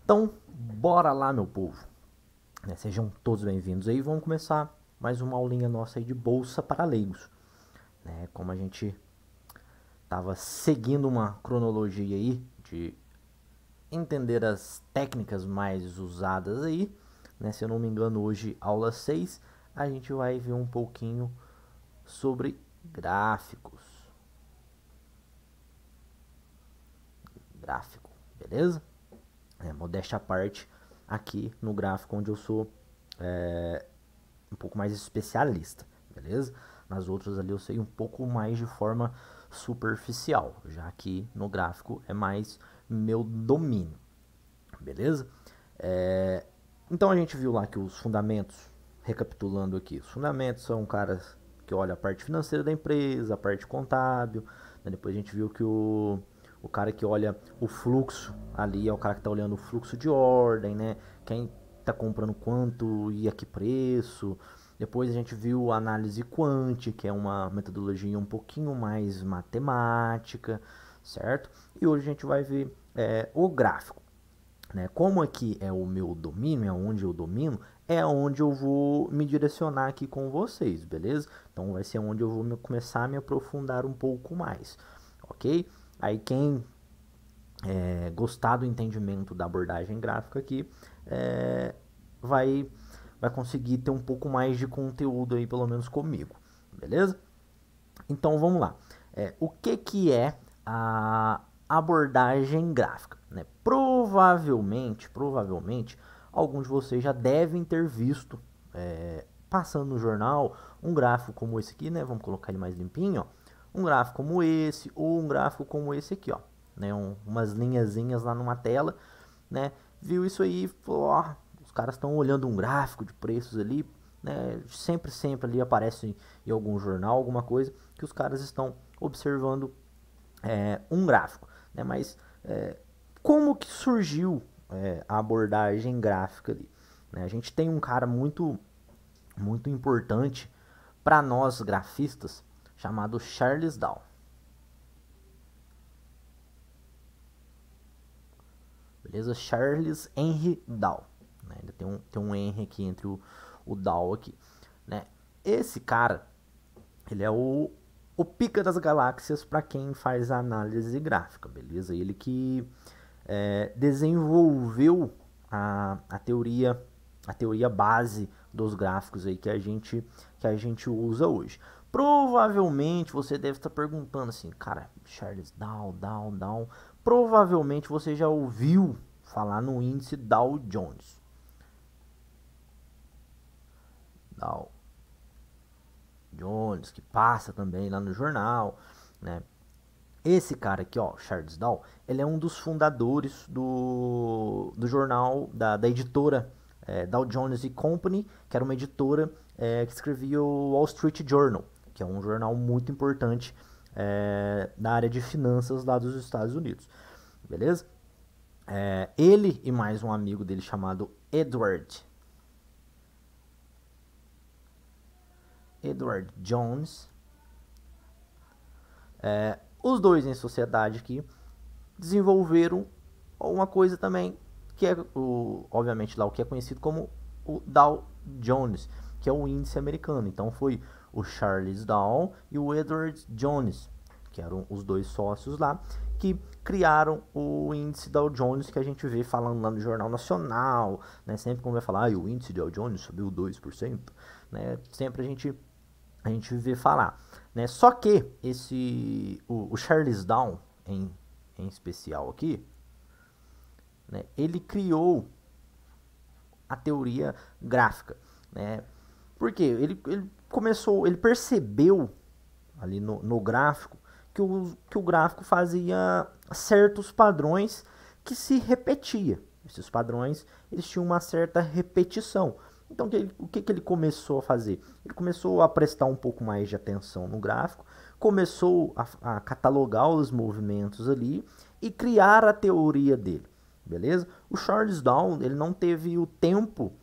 Então, bora lá, meu povo. Sejam todos bem-vindos aí. Vamos começar mais uma aulinha nossa aí de bolsa para leigos. Como a gente estava seguindo uma cronologia aí de entender as técnicas mais usadas aí, se eu não me engano, hoje, aula 6, a gente vai ver um pouquinho sobre gráficos. Gráfico, beleza? Modéstia à parte, aqui no gráfico onde eu sou um pouco mais especialista, beleza? Nas outras ali eu sei um pouco mais de forma superficial, já que no gráfico é mais meu domínio, beleza? Então a gente viu lá que os fundamentos, recapitulando aqui, os fundamentos são caras que olham a parte financeira da empresa, a parte contábil, né? Depois a gente viu que o cara que olha o fluxo ali é o cara que está olhando o fluxo de ordem, né? Quem está comprando quanto e a que preço. Depois a gente viu a análise quant, que é uma metodologia um pouquinho mais matemática, certo? E hoje a gente vai ver o gráfico. Como aqui é o meu domínio, é onde eu domino, é onde eu vou me direcionar aqui com vocês, beleza? Então vai ser onde eu vou começar a me aprofundar um pouco mais, ok? Aí quem gostar do entendimento da abordagem gráfica aqui, vai conseguir ter um pouco mais de conteúdo aí, pelo menos comigo, beleza? Então vamos lá. O que é a abordagem gráfica? Provavelmente, alguns de vocês já devem ter visto, passando no jornal, um gráfico como esse aqui, né? Vamos colocar ele mais limpinho, ó. Um gráfico como esse, ou um gráfico como esse aqui, ó. Umas linhazinhas lá numa tela, né? Viu isso aí e falou, ó, os caras estão olhando um gráfico de preços ali, né? Sempre ali aparece em algum jornal, alguma coisa, que os caras estão observando um gráfico, né? Mas como que surgiu a abordagem gráfica ali? A gente tem um cara muito importante para nós grafistas, chamado Charles Dow. Beleza? Charles Henry Dow. Ainda tem um Henry aqui entre o Dow aqui. Esse cara, ele é o pica das galáxias para quem faz a análise gráfica, beleza? Ele que desenvolveu a teoria base dos gráficos aí que a gente usa hoje. Provavelmente você deve estar perguntando assim, cara, Charles Dow. Provavelmente você já ouviu falar no índice Dow Jones. Dow Jones, que passa também lá no jornal, né? Esse cara aqui, ó, Charles Dow, ele é um dos fundadores do jornal, da editora Dow Jones Company, que era uma editora que escrevia o Wall Street Journal, que é um jornal muito importante na área de finanças lá dos Estados Unidos, beleza? Ele e mais um amigo dele chamado Edward Jones, os dois em sociedade aqui desenvolveram uma coisa também que é obviamente lá o que é conhecido como o Dow Jones, que é o índice americano. Então foi o Charles Dow e o Edward Jones, que eram os dois sócios lá, que criaram o índice Dow Jones que a gente vê falando lá no Jornal Nacional, né? Sempre quando vai falar, o índice Dow Jones subiu 2%, né? Sempre a gente vê falar, né? Só que o Charles Dow em especial aqui, né, ele criou a teoria gráfica, né? Porque ele percebeu ali no gráfico que o gráfico fazia certos padrões que se repetia. Esses padrões eles tinham uma certa repetição. Então o que ele começou a fazer? Ele começou a prestar um pouco mais de atenção no gráfico, começou a catalogar os movimentos ali e criar a teoria dele, beleza? O Charles Dow ele não teve o tempo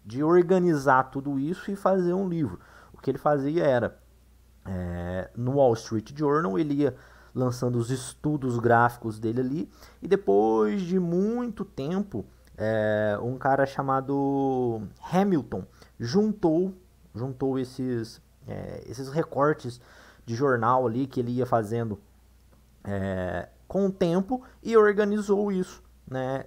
de organizar tudo isso e fazer um livro. O que ele fazia era no Wall Street Journal, ele ia lançando os estudos gráficos dele ali. E depois de muito tempo, um cara chamado Hamilton juntou esses recortes de jornal ali que ele ia fazendo com o tempo e organizou isso, né?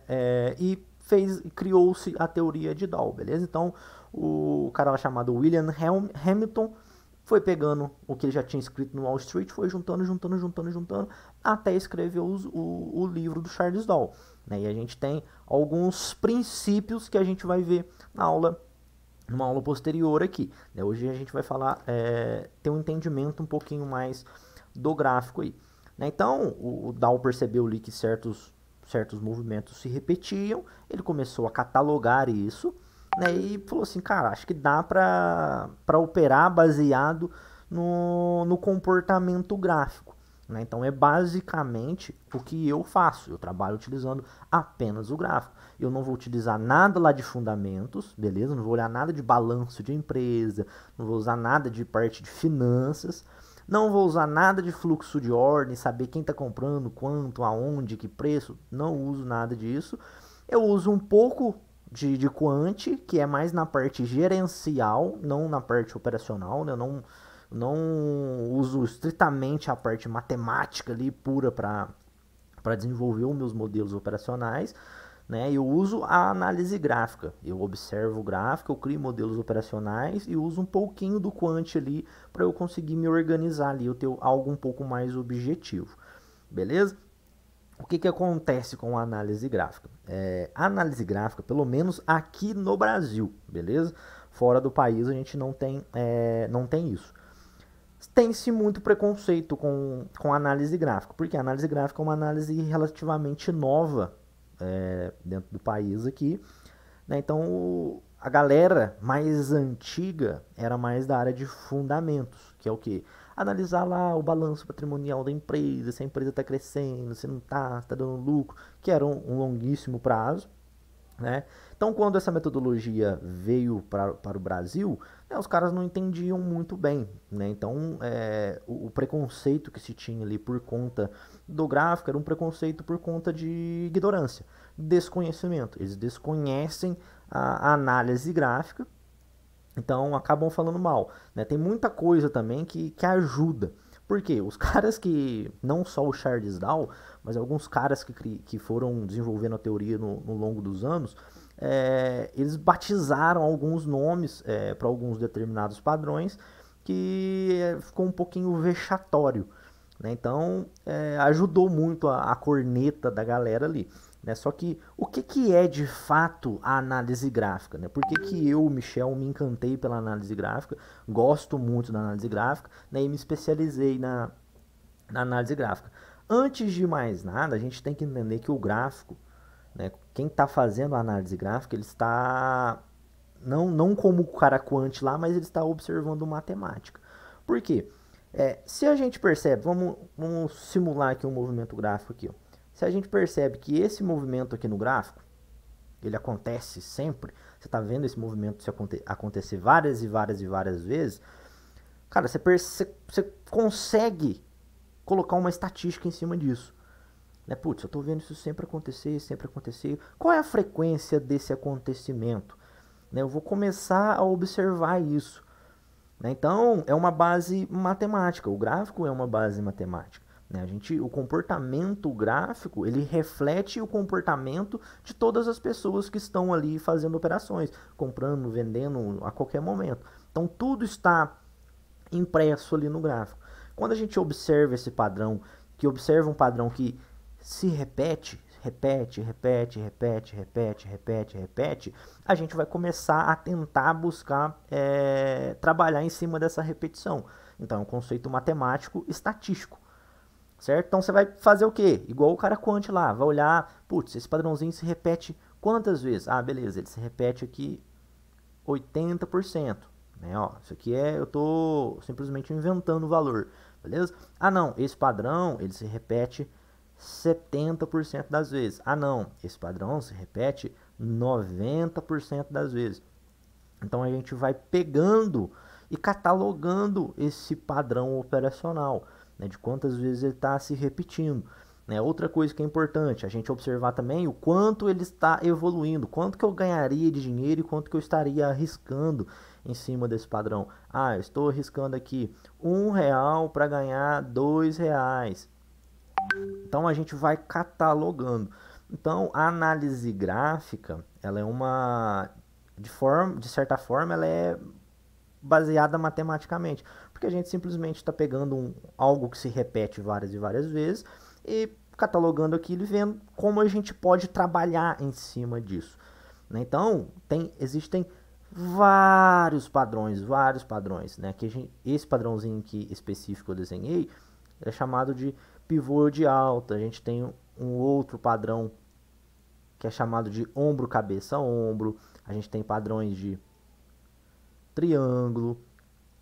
Criou-se a teoria de Dow, beleza? Então o cara lá chamado William Hamilton foi pegando o que ele já tinha escrito no Wall Street, foi juntando, até escrever o livro do Charles Dow, né? E a gente tem alguns princípios que a gente vai ver numa aula posterior aqui, né? Hoje a gente vai falar, ter um entendimento um pouquinho mais do gráfico aí, né? Então o Dow percebeu ali que certos movimentos se repetiam, ele começou a catalogar isso, né, e falou assim, cara, acho que dá para operar baseado no comportamento gráfico, né? Então é basicamente o que eu faço, eu trabalho utilizando apenas o gráfico, eu não vou utilizar nada lá de fundamentos, beleza? Não vou olhar nada de balanço de empresa, não vou usar nada de parte de finanças, não vou usar nada de fluxo de ordem, saber quem está comprando, quanto, aonde, que preço, não uso nada disso. Eu uso um pouco de quant, que é mais na parte gerencial, não na parte operacional, né? Eu não uso estritamente a parte matemática ali pura para desenvolver os meus modelos operacionais, né? Eu uso a análise gráfica, eu observo o gráfico, eu crio modelos operacionais e uso um pouquinho do quant ali para eu conseguir me organizar ali, eu ter algo um pouco mais objetivo, beleza? O que acontece com a análise gráfica? A análise gráfica, pelo menos aqui no Brasil, beleza? Fora do país a gente não tem isso. Tem-se muito preconceito com a análise gráfica, porque a análise gráfica é uma análise relativamente nova dentro do país aqui, né? Então a galera mais antiga era mais da área de fundamentos, que é o que? Analisar lá o balanço patrimonial da empresa, se a empresa está crescendo, se não está, se está dando lucro, que era um longuíssimo prazo, né? Então, quando essa metodologia veio para o Brasil, né, os caras não entendiam muito bem, né? Então, o preconceito que se tinha ali por conta do gráfico era um preconceito por conta de ignorância, desconhecimento. Eles desconhecem a análise gráfica, então acabam falando mal, né? Tem muita coisa também que ajuda. Por quê? Os caras que, não só o Charles Dow, mas alguns caras que foram desenvolvendo a teoria no longo dos anos, eles batizaram alguns nomes para alguns determinados padrões que ficou um pouquinho vexatório, né? Então ajudou muito a corneta da galera ali, né? Só que o que é de fato a análise gráfica, né? Por que eu, Michel, me encantei pela análise gráfica, gosto muito da análise gráfica, né? E me especializei na análise gráfica. Antes de mais nada, a gente tem que entender que o gráfico, né, quem está fazendo a análise gráfica, ele está não como o cara quant lá, mas ele está observando matemática. Por quê? Se a gente percebe, vamos simular aqui um movimento gráfico aqui, ó. Se a gente percebe que esse movimento aqui no gráfico, ele acontece sempre, você está vendo esse movimento acontecer várias e várias e várias vezes, cara, você consegue colocar uma estatística em cima disso. Né? Putz, eu estou vendo isso sempre acontecer, sempre acontecer. Qual é a frequência desse acontecimento? Né? Eu vou começar a observar isso. Né? Então, é uma base matemática. O gráfico é uma base matemática. Né? O comportamento gráfico, ele reflete o comportamento de todas as pessoas que estão ali fazendo operações, comprando, vendendo a qualquer momento. Então, tudo está impresso ali no gráfico. Quando a gente observa esse padrão, que observa um padrão que se repete, a gente vai começar a tentar buscar trabalhar em cima dessa repetição. Então, é um conceito matemático estatístico, certo? Então, você vai fazer o quê? Igual o cara quant lá, vai olhar, putz, esse padrãozinho se repete quantas vezes? Ah, beleza, ele se repete aqui 80%. Né, ó, isso aqui eu tô simplesmente inventando o valor, beleza? Ah, não, esse padrão, ele se repete 70% das vezes. Ah, não, esse padrão se repete 90% das vezes. Então, a gente vai pegando e catalogando esse padrão operacional, né, de quantas vezes ele está se repetindo. Né? Outra coisa que é importante, a gente observar também o quanto ele está evoluindo, quanto que eu ganharia de dinheiro e quanto que eu estaria arriscando em cima desse padrão. Ah, eu estou arriscando aqui R$ 1 para ganhar R$ 2. Então a gente vai catalogando. Então a análise gráfica, ela é uma de certa forma, ela é baseada matematicamente, porque a gente simplesmente está pegando algo que se repete várias e várias vezes e catalogando aquilo e vendo como a gente pode trabalhar em cima disso. Né? Então, existem vários padrões, né? Esse padrãozinho aqui específico eu desenhei é chamado de pivô de alta. A gente tem um outro padrão que é chamado de ombro, cabeça, ombro. A gente tem padrões de triângulo,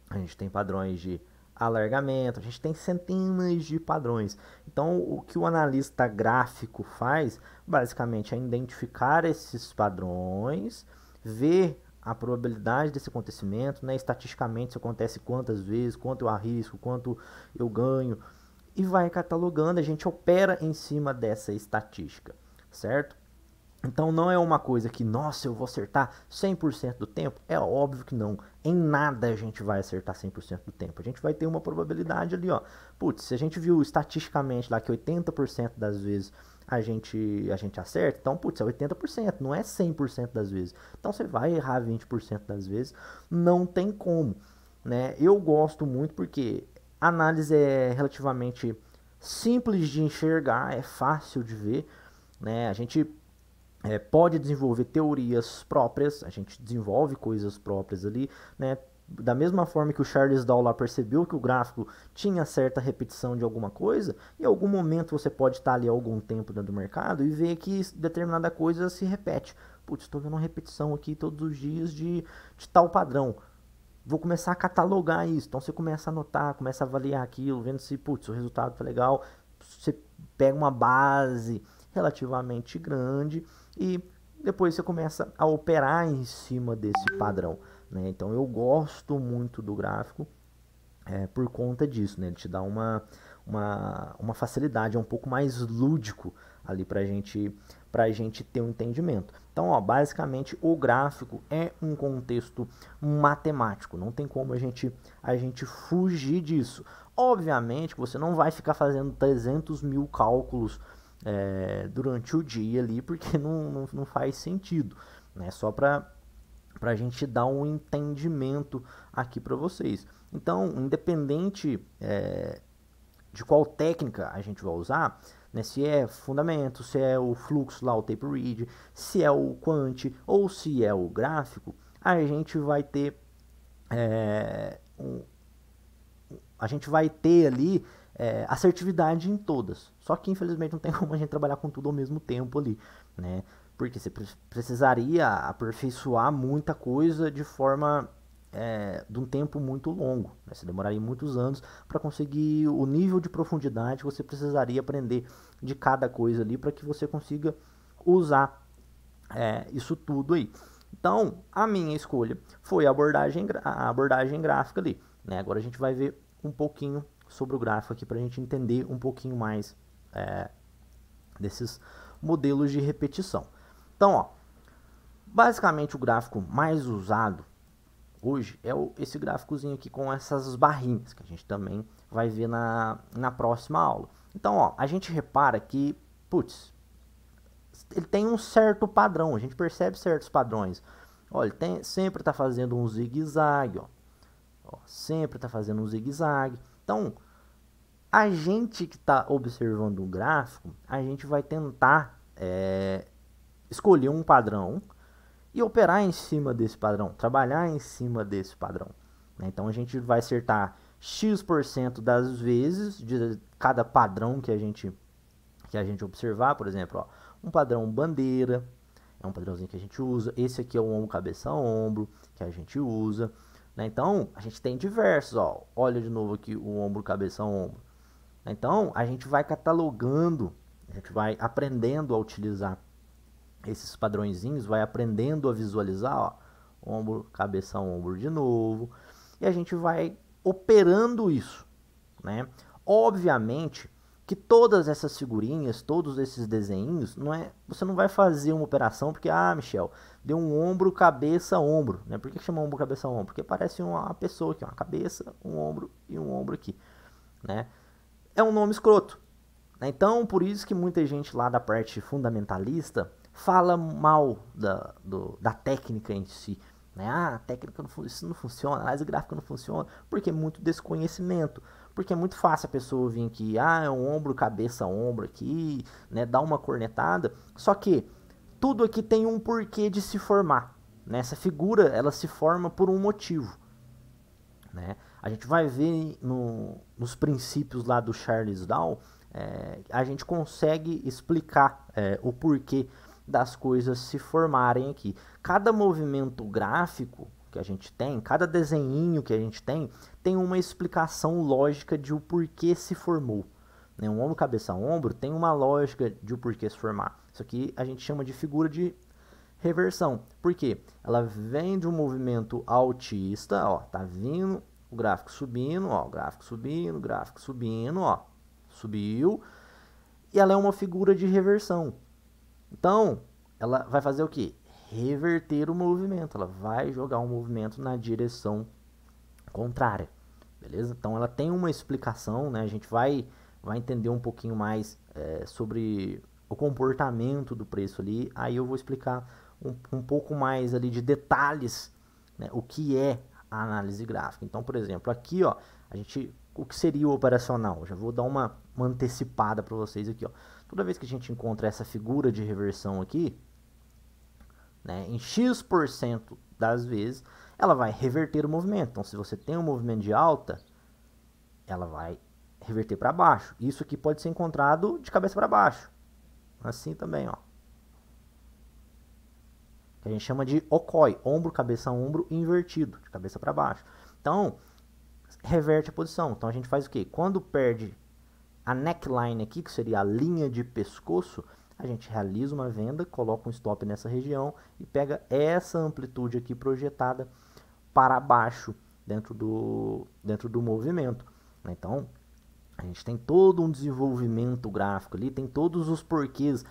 a gente tem padrões de alargamento, a gente tem centenas de padrões. Então, o que o analista gráfico faz, basicamente, é identificar esses padrões, ver a probabilidade desse acontecimento, né? Estatisticamente, isso acontece quantas vezes, quanto eu arrisco, quanto eu ganho, e vai catalogando, a gente opera em cima dessa estatística, certo? Então não é uma coisa que, nossa, eu vou acertar 100% do tempo. É óbvio que não. Em nada a gente vai acertar 100% do tempo. A gente vai ter uma probabilidade ali, ó. Putz, se a gente viu estatisticamente lá que 80% das vezes a gente acerta, então, putz, é 80%, não é 100% das vezes. Então você vai errar 20% das vezes, não tem como, né? Eu gosto muito porque a análise é relativamente simples de enxergar, é fácil de ver, né? A gente pode desenvolver teorias próprias, a gente desenvolve coisas próprias ali, né? Da mesma forma que o Charles Dow lá percebeu que o gráfico tinha certa repetição de alguma coisa, em algum momento você pode estar ali há algum tempo dentro do mercado e ver que determinada coisa se repete. Putz, estou vendo uma repetição aqui todos os dias de tal padrão. Vou começar a catalogar isso. Então você começa a anotar, começa a avaliar aquilo, vendo se, putz, o resultado tá legal. Você pega uma base relativamente grande e depois você começa a operar em cima desse padrão, né? Então eu gosto muito do gráfico por conta disso, né? Ele te dá uma facilidade, é um pouco mais lúdico ali pra gente ter um entendimento. Então, ó, basicamente o gráfico é um contexto matemático, não tem como a gente fugir disso. Obviamente que você não vai ficar fazendo 300 mil cálculos durante o dia ali, porque não faz sentido, né? Só para a gente dar um entendimento aqui para vocês. Então, independente de qual técnica a gente vai usar, né, se é fundamento, se é o fluxo lá, o tape read, se é o quant ou se é o gráfico, a gente vai ter a gente vai ter ali assertividade em todas. Só que infelizmente não tem como a gente trabalhar com tudo ao mesmo tempo ali, né? Porque você precisaria aperfeiçoar muita coisa de forma de um tempo muito longo. Né? Você demoraria muitos anos para conseguir o nível de profundidade que você precisaria aprender de cada coisa ali para que você consiga usar isso tudo aí. Então, a minha escolha foi a abordagem gráfica ali. Né? Agora a gente vai ver um pouquinho sobre o gráfico aqui para a gente entender um pouquinho mais desses modelos de repetição. Então, ó, basicamente o gráfico mais usado hoje é esse gráficozinho aqui com essas barrinhas, que a gente também vai ver na próxima aula. Então, ó, a gente repara que, putz, ele tem um certo padrão, a gente percebe certos padrões. Olha, ele sempre está fazendo um zigue-zague, ó, sempre está fazendo um zigue-zague. Então, a gente que está observando o gráfico, a gente vai tentar escolher um padrão e operar em cima desse padrão, trabalhar em cima desse padrão. Né? Então a gente vai acertar X% das vezes de cada padrão que a gente observar. Por exemplo, ó, um padrão bandeira, é um padrãozinho que a gente usa. Esse aqui é o ombro, cabeça, ombro, que a gente usa. Né? Então a gente tem diversos. Ó. Olha de novo aqui o ombro, cabeça, ombro. Então a gente vai catalogando, a gente vai aprendendo a utilizar esses padrõezinhos, vai aprendendo a visualizar, ó, ombro, cabeça, ombro de novo, e a gente vai operando isso, né? Obviamente que todas essas figurinhas, todos esses desenhos, você não vai fazer uma operação porque, Michel, deu um ombro, cabeça, ombro, né? Por que chama ombro, cabeça, ombro? Porque parece uma pessoa aqui, uma cabeça, um ombro e um ombro aqui, né? É um nome escroto, né? Então, por isso que muita gente lá da parte fundamentalista fala mal da técnica em si, né? A técnica isso não funciona, a análise gráfica não funciona, porque é muito desconhecimento. Porque é muito fácil a pessoa vir aqui, é um ombro, cabeça, ombro aqui, né? Dar uma cornetada. Só que tudo aqui tem um porquê de se formar, né? Essa figura, ela se forma por um motivo, né? A gente vai ver nos princípios lá do Charles Dow, a gente consegue explicar o porquê das coisas se formarem aqui. Cada movimento gráfico que a gente tem, cada desenhinho que a gente tem uma explicação lógica de o porquê se formou. Né? Um ombro, cabeça, ombro tem uma lógica de o porquê se formar. Isso aqui a gente chama de figura de reversão. Por quê? Ela vem de um movimento altista, ó, tá vindo o gráfico subindo, ó, gráfico subindo, ó, subiu, e ela é uma figura de reversão. Então, ela vai fazer o quê? Reverter o movimento, ela vai jogar um movimento na direção contrária, beleza? Então, ela tem uma explicação, né? A gente vai entender um pouquinho mais sobre o comportamento do preço ali, aí eu vou explicar um pouco mais ali de detalhes, né? O que é a análise gráfica. Então, por exemplo, aqui, ó, o que seria o operacional? Já vou dar uma antecipada para vocês aqui, ó. Toda vez que a gente encontra essa figura de reversão aqui, né, em X% das vezes, ela vai reverter o movimento. Então, se você tem um movimento de alta, ela vai reverter para baixo. Isso aqui pode ser encontrado de cabeça para baixo. Assim também, ó. Que a gente chama de okoi, ombro, cabeça, ombro invertido, de cabeça para baixo. Então, reverte a posição. Então, a gente faz o quê? Quando perde a neckline aqui, que seria a linha de pescoço, a gente realiza uma venda, coloca um stop nessa região e pega essa amplitude aqui projetada para baixo dentro do movimento. Então, a gente tem todo um desenvolvimento gráfico ali, tem todos os porquês.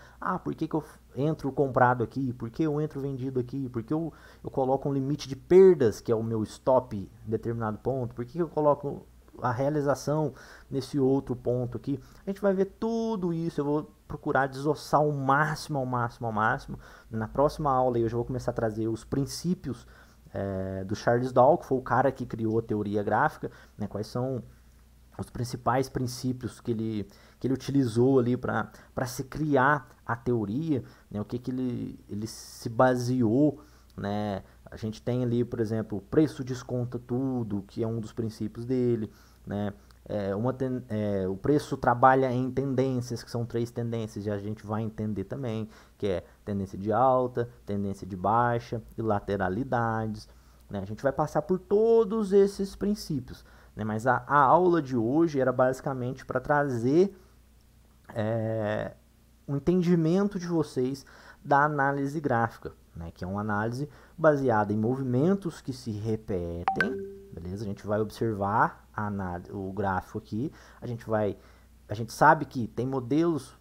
Por que eu entro comprado aqui? Por que eu entro vendido aqui? Por que eu coloco um limite de perdas, que é o meu stop em determinado ponto? Por que eu coloco a realização nesse outro ponto aqui? A gente vai ver tudo isso. Eu vou procurar desossar ao máximo, ao máximo, ao máximo. Na próxima aula eu já vou começar a trazer os princípios do Charles Dow, que foi o cara que criou a teoria gráfica, né? Quais são os principais princípios que ele utilizou ali para se criar a teoria, né? O que ele se baseou, né? A gente tem ali, por exemplo, o preço desconta tudo, que é um dos princípios dele, né? O preço trabalha em tendências, que são 3 tendências, e a gente vai entender também, que é tendência de alta, tendência de baixa e lateralidades, né? A gente vai passar por todos esses princípios, né? Mas a aula de hoje era basicamente para trazer um entendimento de vocês da análise gráfica, né? Que é uma análise baseada em movimentos que se repetem, beleza? A gente vai observar o gráfico aqui, a gente sabe que tem modelos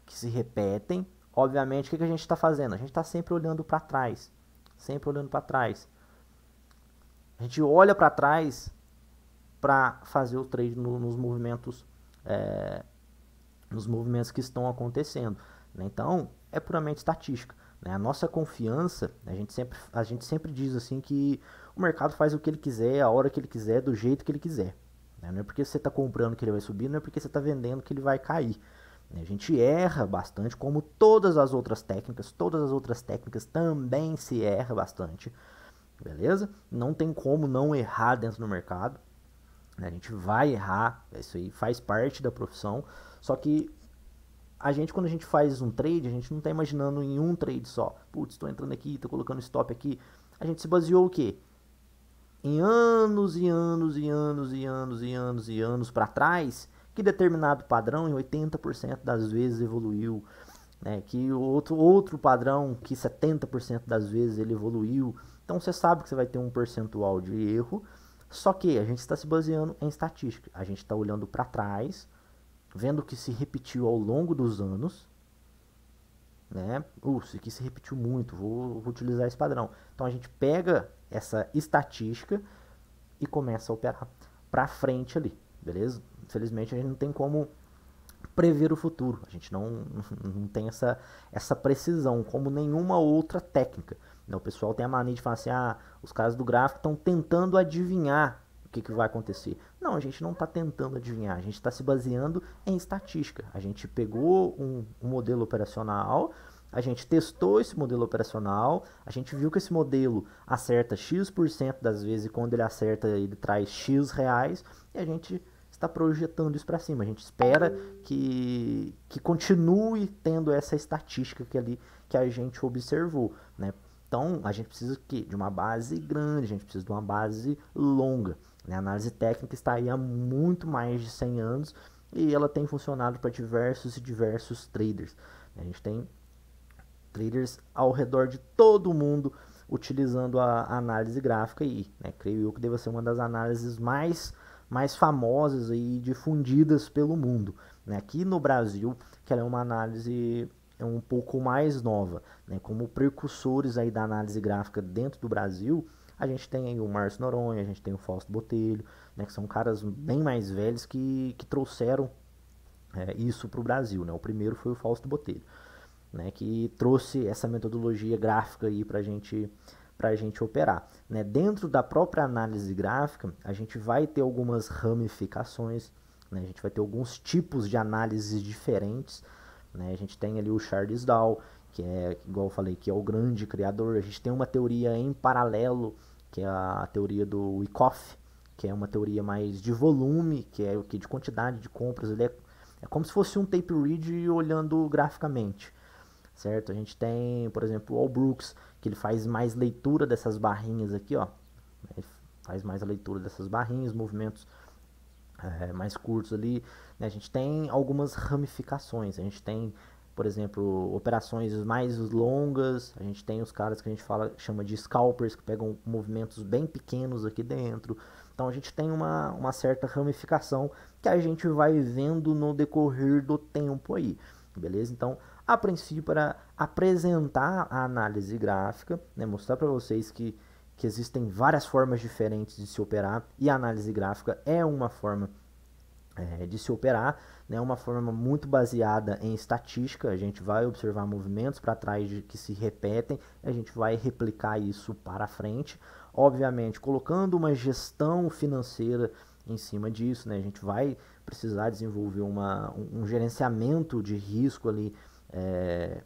que se repetem. Obviamente, o que a gente está fazendo? A gente está sempre olhando para trás, sempre olhando para trás. A gente olha para trás para fazer o trade nos movimentos que estão acontecendo, né? Então, é puramente estatística, né? A nossa confiança, a gente sempre diz assim que o mercado faz o que ele quiser, a hora que ele quiser, do jeito que ele quiser, né? Não é porque você está comprando que ele vai subir, não é porque você está vendendo que ele vai cair. A gente erra bastante, como todas as outras técnicas também se erra bastante, beleza? Não tem como não errar dentro do mercado. A gente vai errar, isso aí faz parte da profissão, só que quando a gente faz um trade, a gente não está imaginando em um trade só. Putz, estou entrando aqui, estou colocando stop aqui. A gente se baseou o quê? Em anos e anos e anos e anos e anos e anos para trás, que determinado padrão em 80% das vezes evoluiu, né? Que o outro padrão que 70% das vezes ele evoluiu. Então você sabe que você vai ter um percentual de erro, Só que a gente está se baseando em estatística. A gente está olhando para trás, vendo o que se repetiu ao longo dos anos, né? Isso aqui se repetiu muito, vou utilizar esse padrão. Então a gente pega essa estatística e começa a operar para frente ali, beleza? Infelizmente a gente não tem como prever o futuro, a gente não tem essa precisão, como nenhuma outra técnica. O pessoal tem a mania de falar assim, os caras do gráfico estão tentando adivinhar o que vai acontecer. Não, a gente não está tentando adivinhar, a gente está se baseando em estatística. A gente pegou um modelo operacional, a gente testou esse modelo operacional, a gente viu que esse modelo acerta X% das vezes e quando ele acerta ele traz X reais e a gente está projetando isso para cima. A gente espera que continue tendo essa estatística que a gente observou, né? Então, a gente precisa de uma base grande, a gente precisa de uma base longa. Né? A análise técnica está aí há muito mais de 100 anos e ela tem funcionado para diversos e diversos traders. A gente tem traders ao redor de todo o mundo utilizando a análise gráfica e, né, creio eu que deva ser uma das análises mais famosas e difundidas pelo mundo. Né? Aqui no Brasil, que ela é uma análise um pouco mais nova, né? Como precursores aí da análise gráfica dentro do Brasil, a gente tem aí o Márcio Noronha, a gente tem o Fausto Botelho, né? Que são caras bem mais velhos que trouxeram isso para o Brasil. Né? O primeiro foi o Fausto Botelho, né? Que trouxe essa metodologia gráfica aí para a gente operar. Né? Dentro da própria análise gráfica, a gente vai ter algumas ramificações, né? A gente vai ter alguns tipos de análises diferentes. Né? A gente tem ali o Charles Dow, que é, igual eu falei, que é o grande criador. A gente tem uma teoria em paralelo, que é a teoria do Wyckoff, que é uma teoria mais de volume, que é o que de quantidade de compras. Ele é como se fosse um tape read olhando graficamente. Certo? A gente tem, por exemplo, o Al Brooks, que ele faz mais leitura dessas barrinhas aqui, ó. Ele faz mais a leitura dessas barrinhas, movimentos mais curtos ali. Né? A gente tem algumas ramificações. A gente tem, por exemplo, operações mais longas. A gente tem os caras que a gente chama de scalpers, que pegam movimentos bem pequenos aqui dentro. Então a gente tem uma certa ramificação que a gente vai vendo no decorrer do tempo aí. Beleza? Então, a princípio, para apresentar a análise gráfica, né, mostrar para vocês que existem várias formas diferentes de se operar e a análise gráfica é uma forma de se operar, né, uma forma muito baseada em estatística. A gente vai observar movimentos para trás que se repetem e a gente vai replicar isso para frente, obviamente colocando uma gestão financeira em cima disso. Né, a gente vai precisar desenvolver um gerenciamento de risco ali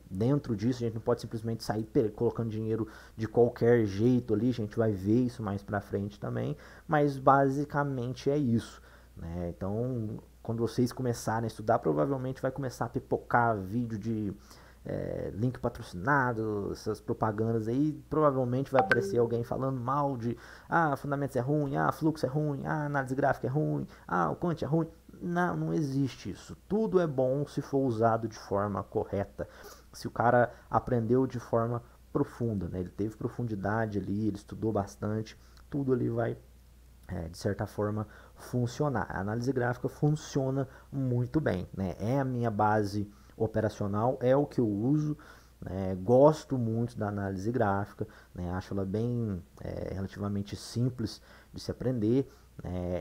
dentro disso. A gente não pode simplesmente sair colocando dinheiro de qualquer jeito ali, a gente vai ver isso mais pra frente também, mas basicamente é isso. Né? Então, quando vocês começarem a estudar, provavelmente vai começar a pipocar vídeo de link patrocinado, essas propagandas aí, provavelmente vai aparecer alguém falando mal de fundamentos é ruim, fluxo é ruim, análise gráfica é ruim, o quant é ruim. Não existe isso. Tudo é bom se for usado de forma correta. Se o cara aprendeu de forma profunda, né? Ele teve profundidade ali, ele estudou bastante, tudo ali vai, de certa forma, funcionar. A análise gráfica funciona muito bem, né? É a minha base operacional, é o que eu uso. Gosto muito da análise gráfica, né? Acho ela bem relativamente simples de se aprender.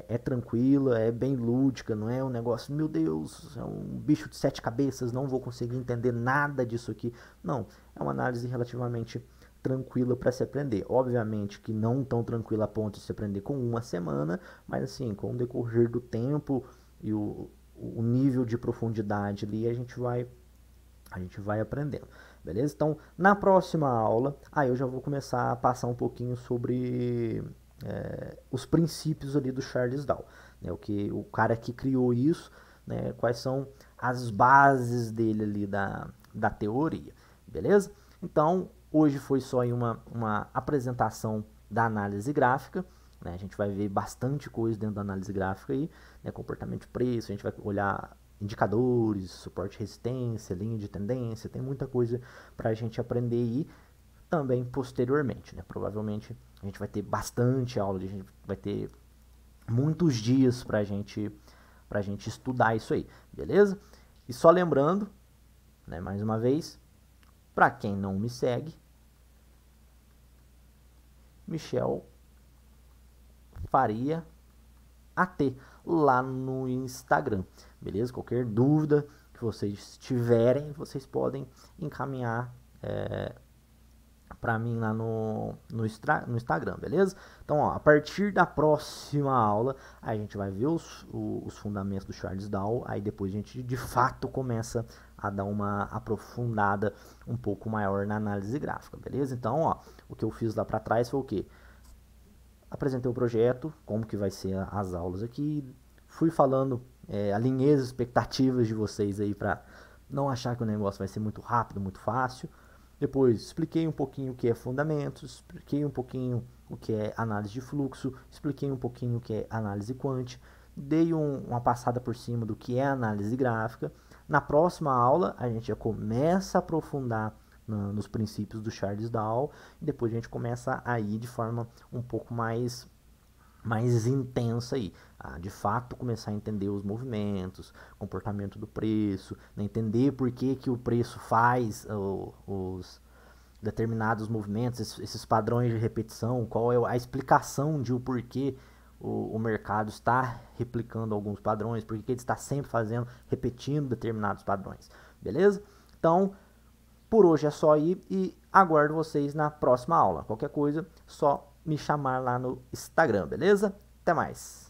É tranquila, é bem lúdica, não é um negócio, meu Deus, é um bicho de 7 cabeças, não vou conseguir entender nada disso aqui. Não, é uma análise relativamente tranquila para se aprender. Obviamente que não tão tranquila a ponto de se aprender com uma semana, mas assim, com o decorrer do tempo e o nível de profundidade ali, a gente vai aprendendo. Beleza? Então, na próxima aula, eu já vou começar a passar um pouquinho sobre os princípios ali do Charles Dow, né? O cara que criou isso, né? Quais são as bases dele ali da teoria, beleza? Então, hoje foi só aí uma apresentação da análise gráfica, né? A gente vai ver bastante coisa dentro da análise gráfica aí, né? Comportamento de preço, a gente vai olhar indicadores, suporte e resistência, linha de tendência, tem muita coisa para a gente aprender aí também posteriormente, né? Provavelmente a gente vai ter bastante aula, a gente vai ter muitos dias pra gente estudar isso aí, beleza? E só lembrando, né, mais uma vez, para quem não me segue, Michel Faria AT lá no Instagram, beleza? Qualquer dúvida que vocês tiverem, vocês podem encaminhar para mim lá no Instagram, beleza? Então, ó, a partir da próxima aula, a gente vai ver os fundamentos do Charles Dow, aí depois a gente de fato começa a dar uma aprofundada um pouco maior na análise gráfica, beleza? Então, ó, o que eu fiz lá para trás foi o quê? Apresentei o projeto, como que vai ser as aulas aqui, fui falando, alinhei as expectativas de vocês aí para não achar que o negócio vai ser muito rápido, muito fácil. Depois expliquei um pouquinho o que é fundamentos, expliquei um pouquinho o que é análise de fluxo, expliquei um pouquinho o que é análise quant, dei uma passada por cima do que é análise gráfica. Na próxima aula a gente já começa a aprofundar nos princípios do Charles Dow e depois a gente começa a ir de forma um pouco mais intensa aí, de fato começar a entender os movimentos, comportamento do preço, né, entender por que o preço faz os determinados movimentos, esses padrões de repetição, qual é a explicação de o porquê o mercado está replicando alguns padrões, por que ele está sempre repetindo determinados padrões, beleza? Então, por hoje é só aí e aguardo vocês na próxima aula. Qualquer coisa, só me chamar lá no Instagram, beleza? Até mais!